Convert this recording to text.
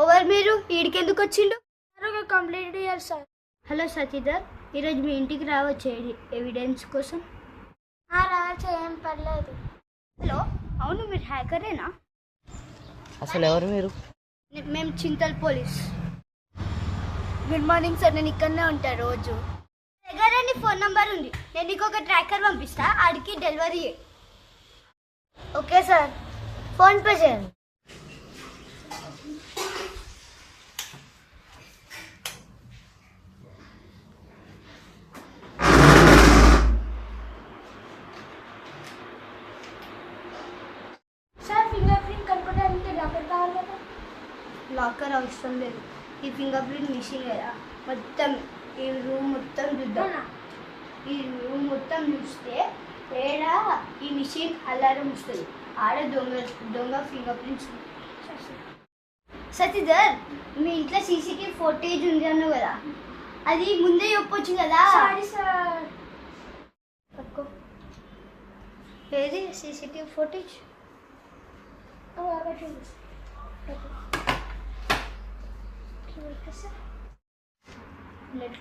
Over మీరు ఈడికెందుకు వచ్చిండు? Complete year sir. Hello సతీధర్, ఈరోజు మీ ఇంటికి రావచ్చు ఎవిడెన్స్ కోసం. రావచ్చు, ఏం పర్లేదు. హలో, అవును మీరు హ్యాకరేనా? అసలు ఎవరు మీరు? మేము Chintal police. Good morning sir, నేను ఇక్కడనే ఉంటా రోజు. దగ్గర నీ ఫోన్ నంబర్ ఉంది, నేను నీకు ఒక ట్రాకర్ పంపిస్తా, ఆడికి delivery. Okay sir, phone pay చేయండి. సార్, ఫింగర్ ప్రింట్ కనుక్కోవడానికి డాక్టర్ కావాలి కదా? లాకర్ అవసరం లేదు, ఈ ఫింగర్ ప్రింట్ మిషన్ కదా. మొత్తం ఈ రూమ్ మొత్తం చూద్దాం. ఈ రూమ్ మొత్తం చూస్తే ఏడ ఈ మిషన్ అలారం వస్తుంది, ఆడ దొంగ ఫింగర్ ప్రింట్స్. సతీధర్, మీ ఇంట్లో సీసీటీవీ ఫుటేజ్ ఉంది అన్నావు కదా, అది ముందే చెప్పొచ్చు కదా. Sorry sir. ఏది సీసీటీవీ ఫుటేజ్? Sir, let